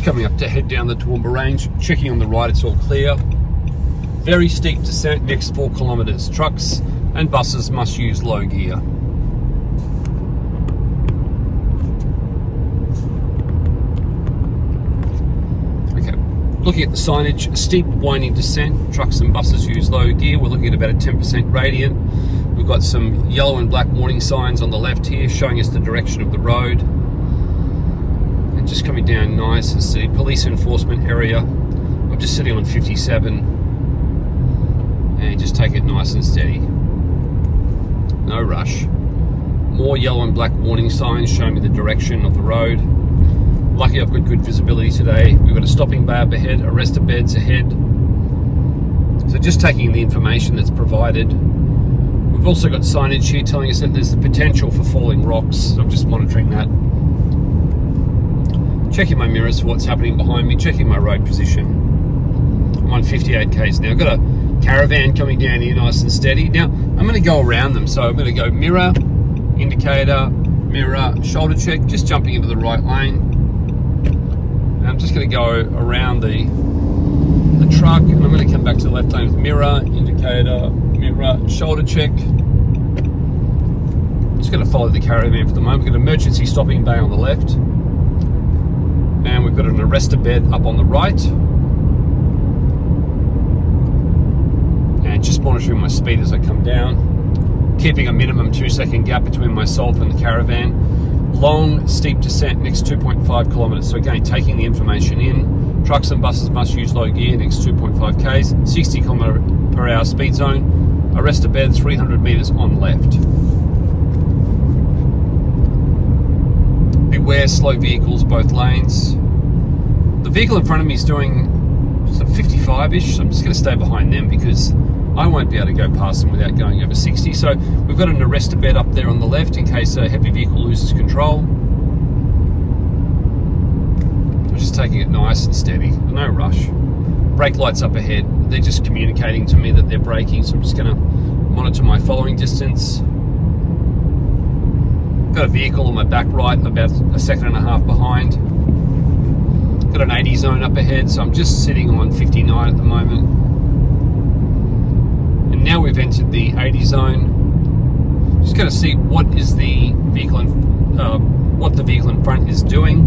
coming up to head down the Toowoomba Range. Checking on the right, it's all clear. Very steep descent next 4 kilometres. Trucks and buses must use low gear. Okay, looking at the signage, steep winding descent. Trucks and buses use low gear. We're looking at about a 10% gradient. We've got some yellow and black warning signs on the left here showing us the direction of the road. And just coming down nice, it's the police enforcement area. I'm just sitting on 57 and just take it nice and steady. No rush. More yellow and black warning signs showing me the direction of the road. Lucky I've got good visibility today. We've got a stopping bay up ahead, arrestor beds ahead. So just taking the information that's provided. We've also got signage here telling us that there's the potential for falling rocks. So I'm just monitoring that. Checking my mirrors for what's happening behind me, checking my road position. I'm on 58 k's now. I've got a caravan coming down here nice and steady. Now, I'm going to go around them. So I'm going to go mirror, indicator, mirror, shoulder check, just jumping into the right lane. And I'm just going to go around the truck, and I'm going to come back to the left lane with mirror, indicator, mirror, shoulder check. I'm just going to follow the caravan for the moment. We've got an emergency stopping bay on the left. And we've got an arrestor bed up on the right. And just monitoring my speed as I come down. Keeping a minimum 2-second gap between myself and the caravan. Long, steep descent next 2.5 kilometres. So again, taking the information in. Trucks and buses must use low gear next 2.5 k's. 60 km/h speed zone. Arrestor bed 300 metres on left. Beware slow vehicles both lanes. The vehicle in front of me is doing 55-ish, so I'm just going to stay behind them because I won't be able to go past them without going over 60. So we've got an arrestor bed up there on the left in case a heavy vehicle loses control. I'm just taking it nice and steady, no rush. Brake lights up ahead, they're just communicating to me that they're braking, so I'm just going to monitor my following distance. Got a vehicle on my back right, about a second and a half behind. Got an 80 zone up ahead, so I'm just sitting on 59 at the moment. And now we've entered the 80 zone. Just going to see what is the vehicle what the vehicle in front is doing.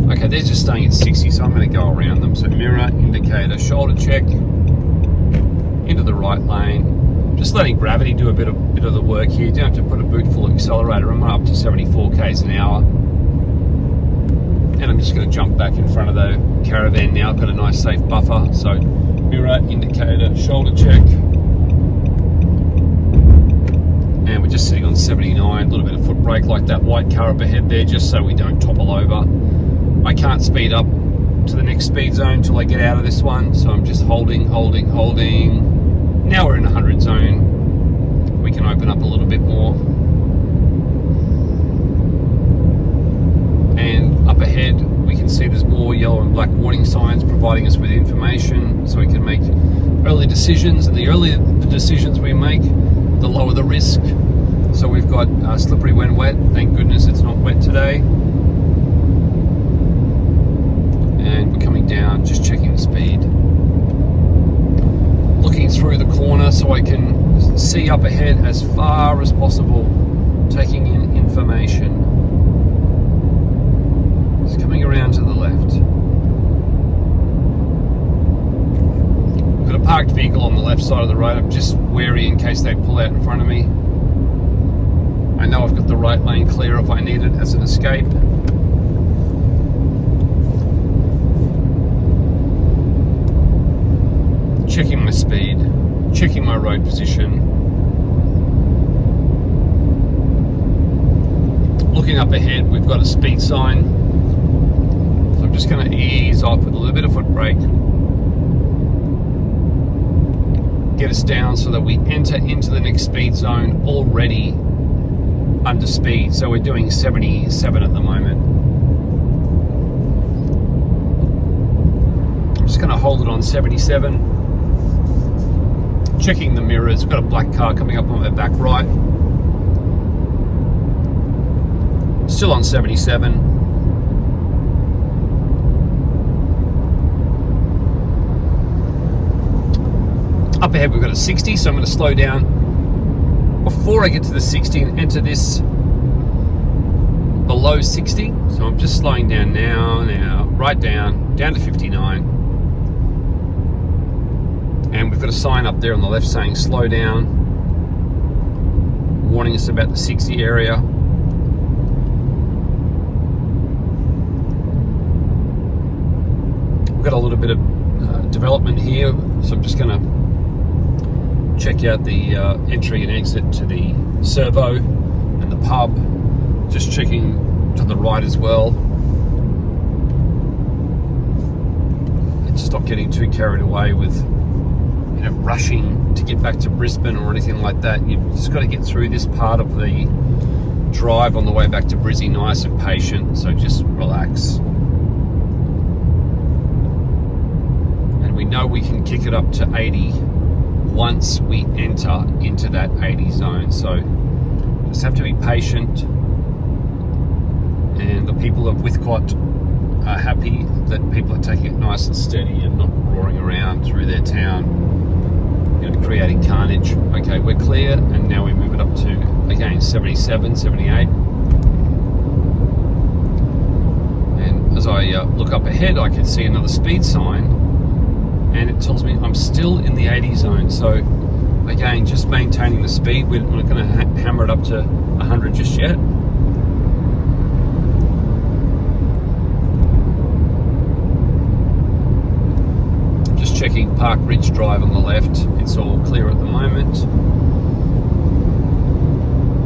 Okay, they're just staying at 60, so I'm going to go around them. So mirror, indicator, shoulder check, into the right lane. Just letting gravity do a bit of the work here. You don't have to put a boot full of accelerator. I'm up to 74 k's an hour. And I'm just going to jump back in front of the caravan now. I've got a nice safe buffer. So mirror, indicator, shoulder check. And we're just sitting on 79. A little bit of foot brake like that white car up ahead there, just so we don't topple over. I can't speed up to the next speed zone until I get out of this one. So I'm just holding. Now we're in 100 zone. We can open up a little bit more. And up ahead, we can see there's more yellow and black warning signs providing us with information so we can make early decisions. And the earlier the decisions we make, the lower the risk. So we've got slippery when wet. Thank goodness it's not wet today. And we're coming down, just checking the speed. Looking through the corner so I can see up ahead as far as possible, taking in information. It's coming around to the left. We've got a parked vehicle on the left side of the road. I'm just wary in case they pull out in front of me. I know I've got the right lane clear if I need it as an escape. Checking my speed, checking my road position. Looking up ahead, we've got a speed sign. So I'm just going to ease off with a little bit of foot brake. Get us down so that we enter into the next speed zone already under speed. So we're doing 77 at the moment. I'm just going to hold it on 77. Checking the mirrors. We've got a black car coming up on my back right. Still on 77. Up ahead we've got a 60, so I'm going to slow down before I get to the 60 and enter this below 60. So I'm just slowing down now, right down to 59. And we've got a sign up there on the left saying slow down, warning us about the 60 area. We've got a little bit of development here, so I'm just going to check out the entry and exit to the servo and the pub. Just checking to the right as well. And just not getting too carried away with, you know, rushing to get back to Brisbane or anything like that. You've just got to get through this part of the drive on the way back to Brizzy nice and patient, so just relax. And we know we can kick it up to 80 once we enter into that 80 zone, so just have to be patient. And the people of Whitcott are happy that people are taking it nice and steady and not roaring around through their town, you know, creating carnage. Okay, we're clear, and now we move it up to, again, 77, 78. And as I look up ahead, I can see another speed sign, and it tells me I'm still in the 80 zone. So again, just maintaining the speed. We're not going to hammer it up to 100 just yet. Just checking Park Ridge Drive on the left. It's all clear at the moment.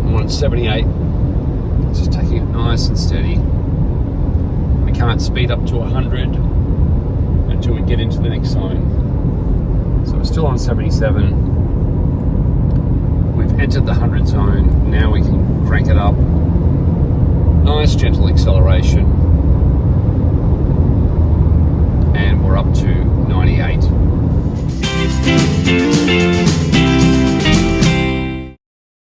I'm on 78. Just taking it nice and steady. We can't speed up to 100 until we get into the next zone. So we're still on 77. We've entered the 100 zone. Now we can crank it up. Nice gentle acceleration.